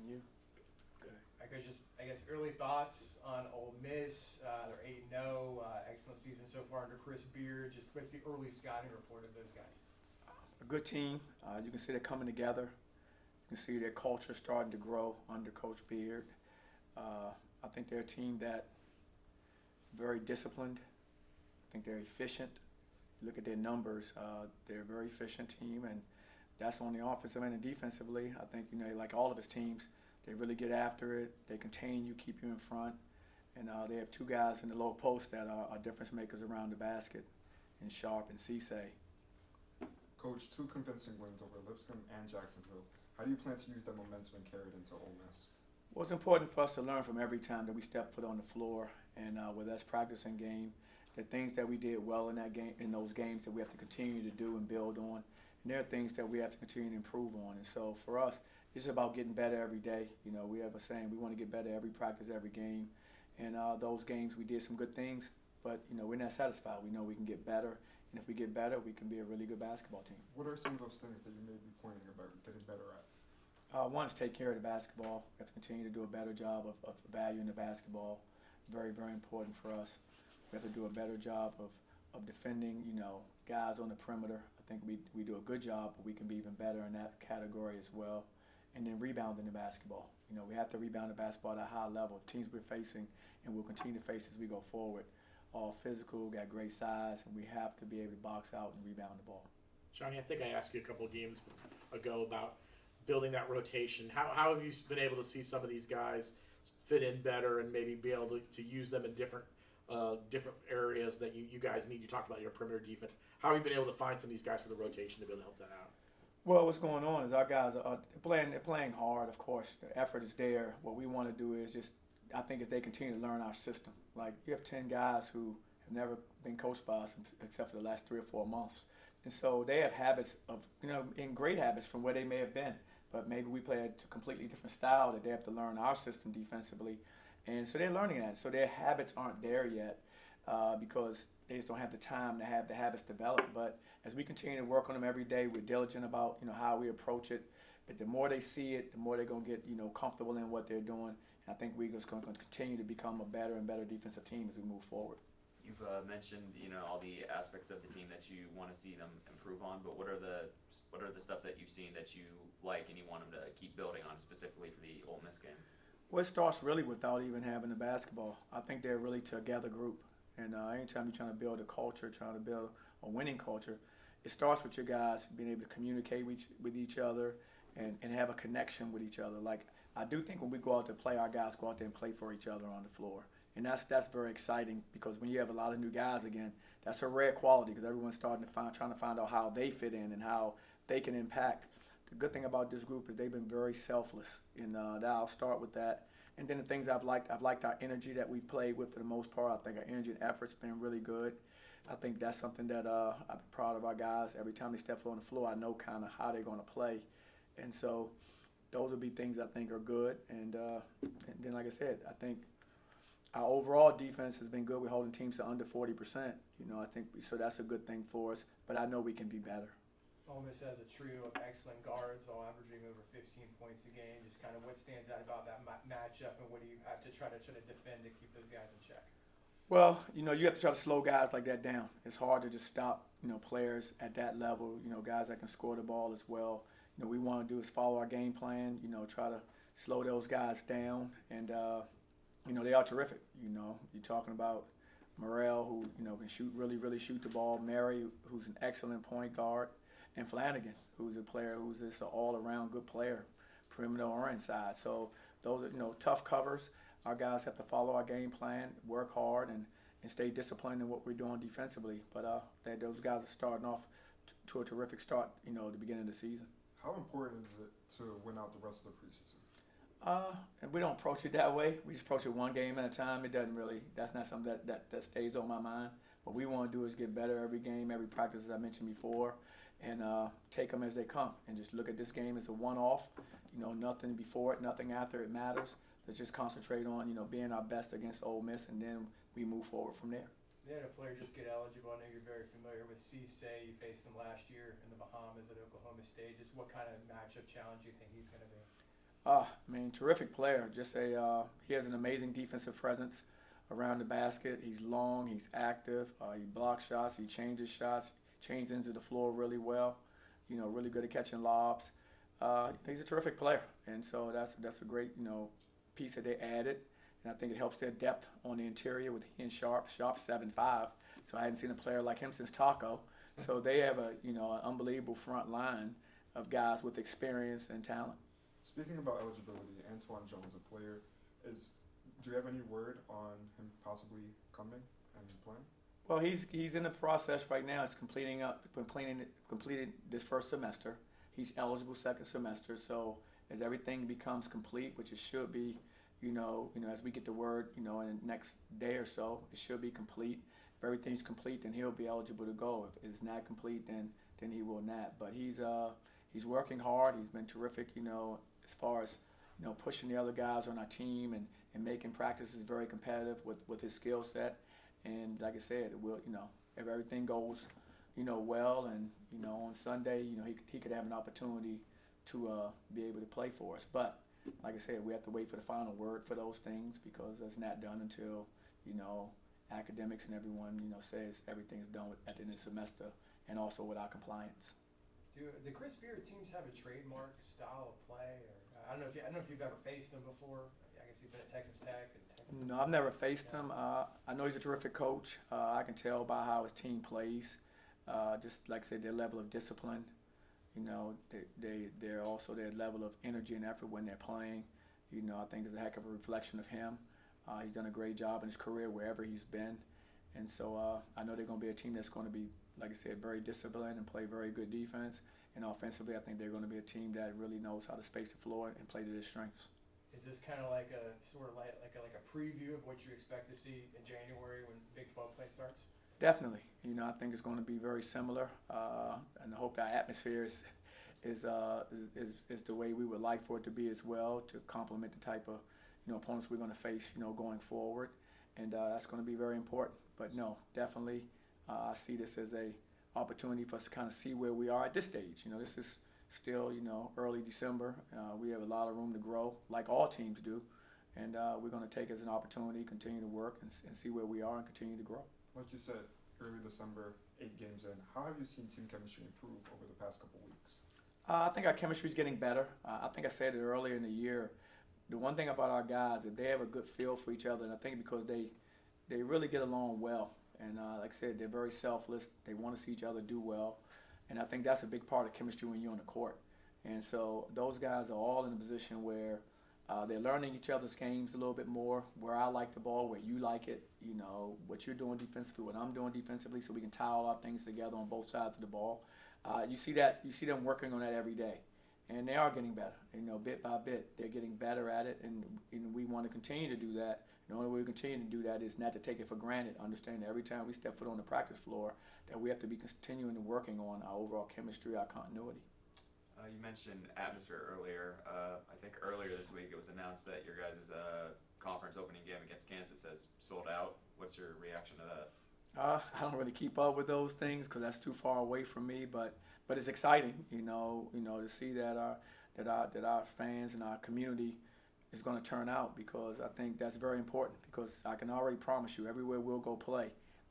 And you? I guess early thoughts on Ole Miss. They're 8-0, excellent season so far under Chris Beard. Just what's the early scouting report of those guys? A good team. You can see they're coming together. You can see their culture starting to grow under Coach Beard. I think they're a team that is very disciplined. I think they're efficient. Look at their numbers. They're a very efficient team, and that's on the offensive end and defensively. I think, like all of his teams, they really get after it. They contain you, keep you in front. And they have two guys in the low post that are difference makers around the basket, in Sharp and Cisse. Coach, two convincing wins over Lipscomb and Jacksonville. How do you plan to use that momentum and carry it into Ole Miss? Well, it's important for us to learn from every time that we step foot on the floor, and whether that's practicing game, the things that we did well in that game, in those games that we have to continue to do and build on, and there are things that we have to continue to improve on. And so for us, it's about getting better every day. We have a saying, we want to get better every practice, every game, and those games we did some good things, but we're not satisfied. We know we can get better, and if we get better, we can be a really good basketball team. What are some of those things that you may be pointing about getting better at? One is take care of the basketball. We have to continue to do a better job of valuing the basketball. Very, very important for us. We have to do a better job of defending, guys on the perimeter. I think we do a good job, but we can be even better in that category as well. And then rebounding the basketball. We have to rebound the basketball at a high level. Teams we're facing and we'll continue to face as we go forward. All physical, got great size, and we have to be able to box out and rebound the ball. Johnny, I think I asked you a couple of games ago about building that rotation. How have you been able to see some of these guys fit in better and maybe be able to use them in different areas that you guys need? You talked about your perimeter defense. How have you been able to find some of these guys for the rotation to be able to help that out? Well, what's going on is our guys are playing hard, of course. The effort is there. What we want to do is I think as they continue to learn our system. Like, you have 10 guys who have never been coached by us except for the last 3 or 4 months. And so they have habits of, in great habits from where they may have been. But maybe we play a completely different style that they have to learn our system defensively. And so they're learning that. So their habits aren't there yet because they just don't have the time to have the habits developed. But as we continue to work on them every day, we're diligent about, how we approach it. But the more they see it, the more they're going to get, comfortable in what they're doing. And I think we're just going to continue to become a better and better defensive team as we move forward. You've mentioned, all the aspects of the team that you want to see them improve on, but what are the stuff that you've seen that you like and you want them to keep building on, specifically for the Ole Miss game? Well, it starts really without even having the basketball. I think they're really together group. And anytime you're trying to build a culture, trying to build a winning culture, it starts with your guys being able to communicate with each other and have a connection with each other. Like, I do think when we go out to play, our guys go out there and play for each other on the floor. And that's very exciting because when you have a lot of new guys again, that's a rare quality because everyone's trying to find out how they fit in and how they can impact. The good thing about this group is they've been very selfless, and I'll start with that. And then the things I've liked our energy that we've played with for the most part. I think our energy and effort's been really good. I think that's something that I've been proud of our guys. Every time they step foot on the floor, I know kind of how they're going to play. And so those would be things I think are good. And then, like I said, I think our overall defense has been good. We're holding teams to under 40%. I think so that's a good thing for us. But I know we can be better. Ole Miss has a trio of excellent guards, all averaging over 15 points a game. Just kind of what stands out about that matchup, and what do you have to try to defend to keep those guys in check? Well, you have to try to slow guys like that down. It's hard to just stop, players at that level, guys that can score the ball as well. We want to do is follow our game plan, try to slow those guys down. And, they are terrific. You're talking about Morrell, who, can really shoot the ball. Mary, who's an excellent point guard. And Flanagan, who's a player who's just an all-around good player, perimeter or inside. So those are, tough covers. Our guys have to follow our game plan, work hard, and stay disciplined in what we're doing defensively. But those guys are starting off to a terrific start, at the beginning of the season. How important is it to win out the rest of the preseason? And we don't approach it that way. We just approach it one game at a time. That's not something that stays on my mind. What we want to do is get better every game, every practice, as I mentioned before, and take them as they come and just look at this game as a one-off. Nothing before it, nothing after it matters. Let's just concentrate on, being our best against Ole Miss, and then we move forward from there. They had a player just get eligible. I know you're very familiar with Cisse. You faced him last year in the Bahamas at Oklahoma State. Just what kind of matchup challenge do you think he's going to be? Terrific player. He has an amazing defensive presence around the basket. He's long, he's active, he blocks shots, he changes shots, changes into the floor really well. Really good at catching lobs. He's a terrific player, and so that's a great piece that they added, and I think it helps their depth on the interior with he and Sharp. Sharp's 7'5", so I hadn't seen a player like him since Taco. So they have an unbelievable front line of guys with experience and talent. Speaking about eligibility, Antoine Jones, a player, do you have any word on him possibly coming and playing? Well, he's in the process right now. He's completed this first semester. He's eligible second semester. So as everything becomes complete, which it should be, as we get the word, in the next day or so, it should be complete. If everything's complete, then he'll be eligible to go. If it's not complete, then he will not. But he's working hard. He's been terrific, as far as pushing the other guys on our team and making practices very competitive with his skill set. And like I said, it will, if everything goes, well, and on Sunday, he could have an opportunity to be able to play for us. But like I said, we have to wait for the final word for those things because it's not done until academics and everyone says everything's done at the end of the semester, and also with our compliance. Do the Chris Beard teams have a trademark style of play, or I don't know if you've ever faced him before? I guess he's been at Texas Tech. No, I've never faced him. I know he's a terrific coach. I can tell by how his team plays. Just like I said, their level of discipline. They're also their level of energy and effort when they're playing. I think is a heck of a reflection of him. He's done a great job in his career wherever he's been. And so I know they're going to be a team that's going to be, like I said, very disciplined and play very good defense. And offensively, I think they're going to be a team that really knows how to space the floor and play to their strengths. Is this kind of like a preview of what you expect to see in January when Big 12 play starts? Definitely. I think it's going to be very similar, and I hope our atmosphere is the way we would like for it to be as well, to complement the type of opponents we're going to face going forward, and that's going to be very important. But no, definitely, I see this as a opportunity for us to kind of see where we are at this stage. This is still early December. We have a lot of room to grow, like all teams do, and we're going to take it as an opportunity, continue to work, and see where we are and continue to grow. Like you said, early December, 8 games in, how have you seen team chemistry improve over the past couple weeks? I think our chemistry is getting better. I think I said it earlier in the year. The one thing about our guys is they have a good feel for each other, and I think because they really get along well. And like I said, they're very selfless. They want to see each other do well. And I think that's a big part of chemistry when you're on the court. And so those guys are all in a position where they're learning each other's games a little bit more, where I like the ball, where you like it, what you're doing defensively, what I'm doing defensively, so we can tie all our things together on both sides of the ball. You see them working on that every day. And they are getting better. Bit by bit, they're getting better at it, and we want to continue to do that. The only way we continue to do that is not to take it for granted. Understand that every time we step foot on the practice floor, that we have to be continuing to working on our overall chemistry, our continuity. You mentioned atmosphere earlier. I think earlier this week it was announced that your guys' conference opening game against Kansas has sold out. What's your reaction to that? I don't really keep up with those things because that's too far away from me. But it's exciting, to see that our fans and our community is going to turn out, because I think that's very important. Because I can already promise you, everywhere we'll go play,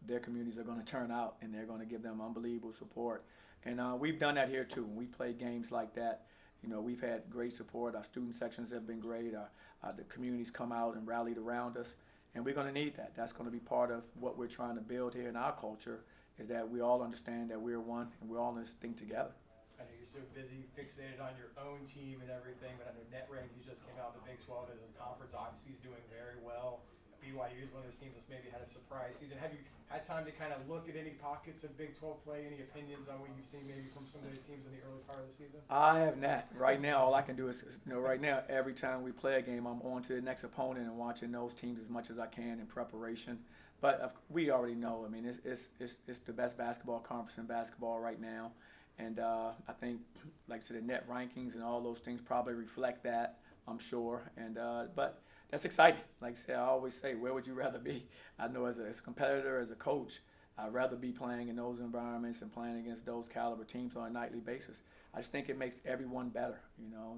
their communities are going to turn out, and they're going to give them unbelievable support. And we've done that here too. When we play games like that, we've had great support. Our student sections have been great. The communities come out and rallied around us, and we're going to need that. That's going to be part of what we're trying to build here in our culture, is that we all understand that we're one and we're all in this thing together. I know you're so busy, fixated on your own team and everything, but I know net rankings just came out. The Big 12 as a conference obviously is doing very well. BYU is one of those teams that's maybe had a surprise season. Have you had time to kind of look at any pockets of Big 12 play, any opinions on what you've seen maybe from some of those teams in the early part of the season? I have not. Right now, all I can do is, right now, every time we play a game, I'm on to the next opponent and watching those teams as much as I can in preparation. But we already know. I mean, it's the best basketball conference in basketball right now. And I think, like I said, the net rankings and all those things probably reflect that, I'm sure. And but that's exciting. Like I said, I always say, where would you rather be? I know as a competitor, as a coach, I'd rather be playing in those environments and playing against those caliber teams on a nightly basis. I just think it makes everyone better,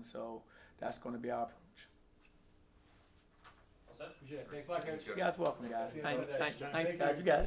so that's going to be our approach. Thanks a lot, Coach. You guys welcome, guys. See you another day. Thanks, guys. You got it.